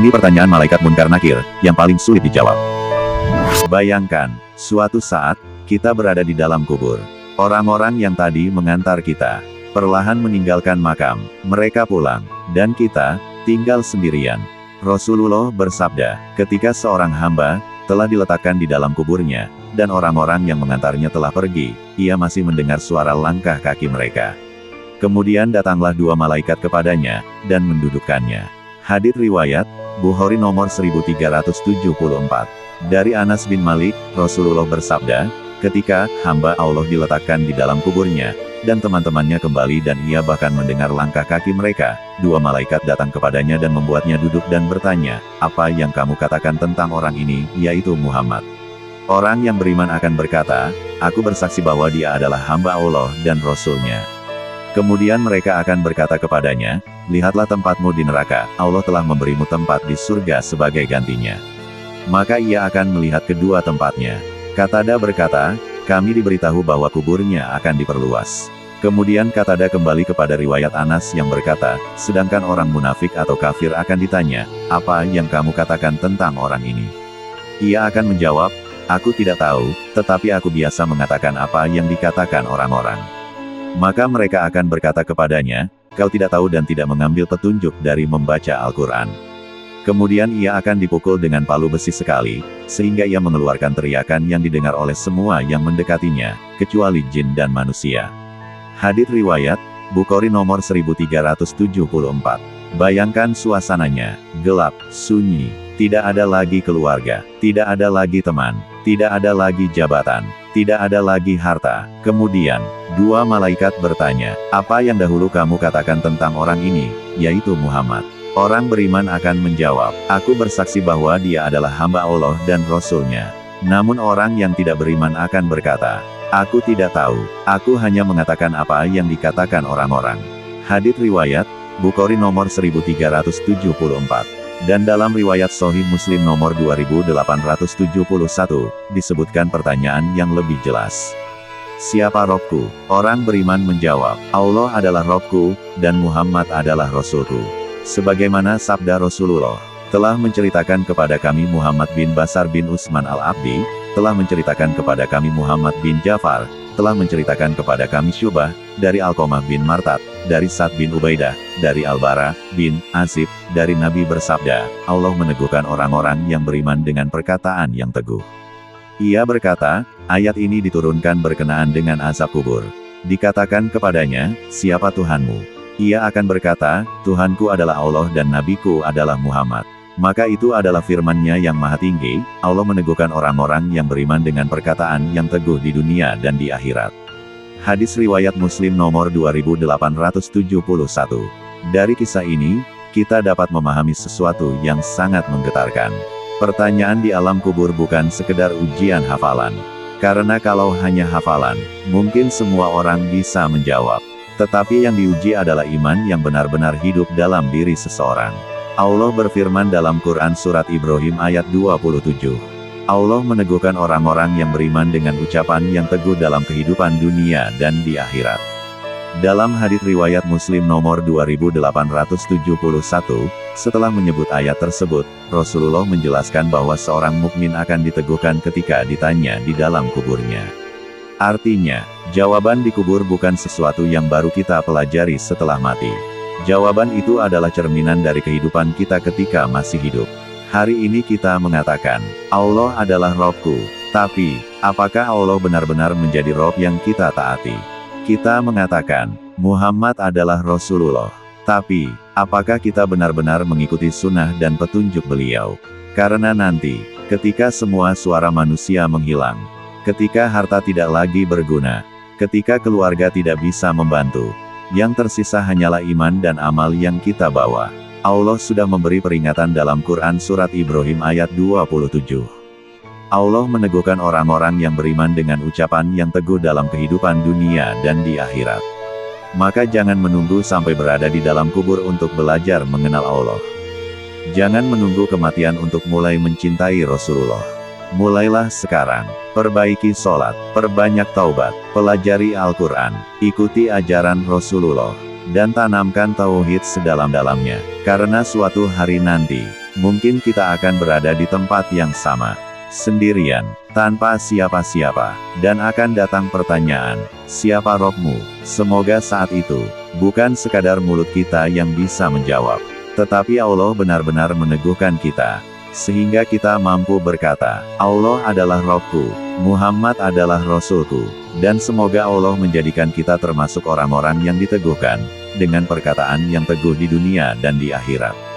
Ini pertanyaan malaikat Munkar Nakir, yang paling sulit dijawab. Bayangkan, suatu saat, kita berada di dalam kubur. Orang-orang yang tadi mengantar kita, perlahan meninggalkan makam, mereka pulang, dan kita, tinggal sendirian. Rasulullah bersabda, ketika seorang hamba, telah diletakkan di dalam kuburnya, dan orang-orang yang mengantarnya telah pergi, ia masih mendengar suara langkah kaki mereka. Kemudian datanglah dua malaikat kepadanya, dan mendudukkannya. Hadits riwayat, Bukhari nomor 1374. Dari Anas bin Malik, Rasulullah bersabda, ketika hamba Allah diletakkan di dalam kuburnya, dan teman-temannya kembali dan ia bahkan mendengar langkah kaki mereka, dua malaikat datang kepadanya dan membuatnya duduk dan bertanya, apa yang kamu katakan tentang orang ini, yaitu Muhammad. Orang yang beriman akan berkata, aku bersaksi bahwa dia adalah hamba Allah dan Rasul-Nya. Kemudian mereka akan berkata kepadanya, lihatlah tempatmu di neraka, Allah telah memberimu tempat di surga sebagai gantinya. Maka ia akan melihat kedua tempatnya. Qatada berkata, kami diberitahu bahwa kuburnya akan diperluas. Kemudian Qatada kembali kepada riwayat Anas yang berkata, sedangkan orang munafik atau kafir akan ditanya, apa yang kamu katakan tentang orang ini? Ia akan menjawab, aku tidak tahu, tetapi aku biasa mengatakan apa yang dikatakan orang-orang. Maka mereka akan berkata kepadanya, kau tidak tahu dan tidak mengambil petunjuk dari membaca Al-Quran. Kemudian ia akan dipukul dengan palu besi sekali, sehingga ia mengeluarkan teriakan yang didengar oleh semua yang mendekatinya, kecuali jin dan manusia. Hadits riwayat, Bukhari nomor 1374. Bayangkan suasananya, gelap, sunyi, tidak ada lagi keluarga, tidak ada lagi teman, tidak ada lagi jabatan, tidak ada lagi harta. Kemudian, dua malaikat bertanya, apa yang dahulu kamu katakan tentang orang ini, yaitu Muhammad? Orang beriman akan menjawab, aku bersaksi bahwa dia adalah hamba Allah dan Rasul-Nya. Namun orang yang tidak beriman akan berkata, aku tidak tahu, aku hanya mengatakan apa yang dikatakan orang-orang. Hadits riwayat, Bukhari nomor 1374. Dan dalam riwayat Sahih Muslim nomor 2871, disebutkan pertanyaan yang lebih jelas. Siapa Robku? Orang beriman menjawab, Allah adalah Robku, dan Muhammad adalah Rasulku. Sebagaimana sabda Rasulullah, telah menceritakan kepada kami Muhammad bin Basar bin Utsman al-Abdi, telah menceritakan kepada kami Muhammad bin Ja'far, telah menceritakan kepada kami Syubah, dari Alqamah bin Martad, dari Sa'd bin Ubaidah, dari Al-Bara bin Azib, dari Nabi bersabda, Allah meneguhkan orang-orang yang beriman dengan perkataan yang teguh. Ia berkata, ayat ini diturunkan berkenaan dengan azab kubur. Dikatakan kepadanya, siapa Tuhanmu? Ia akan berkata, Tuhanku adalah Allah dan Nabiku adalah Muhammad. Maka itu adalah firman-Nya yang maha tinggi, Allah meneguhkan orang-orang yang beriman dengan perkataan yang teguh di dunia dan di akhirat. Hadits riwayat Muslim nomor 2871. Dari kisah ini, kita dapat memahami sesuatu yang sangat menggetarkan. Pertanyaan di alam kubur bukan sekedar ujian hafalan. Karena kalau hanya hafalan, mungkin semua orang bisa menjawab. Tetapi yang diuji adalah iman yang benar-benar hidup dalam diri seseorang. Allah berfirman dalam Quran Surat Ibrahim ayat 27. Allah meneguhkan orang-orang yang beriman dengan ucapan yang teguh dalam kehidupan dunia dan di akhirat. Dalam hadits riwayat Muslim nomor 2871, setelah menyebut ayat tersebut, Rasulullah menjelaskan bahwa seorang mukmin akan diteguhkan ketika ditanya di dalam kuburnya. Artinya, jawaban di kubur bukan sesuatu yang baru kita pelajari setelah mati. Jawaban itu adalah cerminan dari kehidupan kita ketika masih hidup. Hari ini kita mengatakan, Allah adalah Robku. Tapi, apakah Allah benar-benar menjadi Rob yang kita taati? Kita mengatakan, Muhammad adalah Rasulullah. Tapi, apakah kita benar-benar mengikuti sunnah dan petunjuk beliau? Karena nanti, ketika semua suara manusia menghilang, ketika harta tidak lagi berguna, ketika keluarga tidak bisa membantu, yang tersisa hanyalah iman dan amal yang kita bawa. Allah sudah memberi peringatan dalam Quran Surat Ibrahim ayat 27. Allah meneguhkan orang-orang yang beriman dengan ucapan yang teguh dalam kehidupan dunia dan di akhirat. Maka jangan menunggu sampai berada di dalam kubur untuk belajar mengenal Allah. Jangan menunggu kematian untuk mulai mencintai Rasulullah. Mulailah sekarang. Perbaiki sholat, perbanyak taubat, pelajari Al-Quran, ikuti ajaran Rasulullah. dan tanamkan tauhid sedalam-dalamnya. Karena suatu hari nanti, mungkin kita akan berada di tempat yang sama, sendirian, tanpa siapa-siapa, dan akan datang pertanyaan, siapa Robmu? Semoga saat itu, bukan sekadar mulut kita yang bisa menjawab, tetapi Allah benar-benar meneguhkan kita, sehingga kita mampu berkata, Allah adalah Robku, Muhammad adalah Rasulku, dan semoga Allah menjadikan kita termasuk orang-orang yang diteguhkan, dengan perkataan yang teguh di dunia dan di akhirat.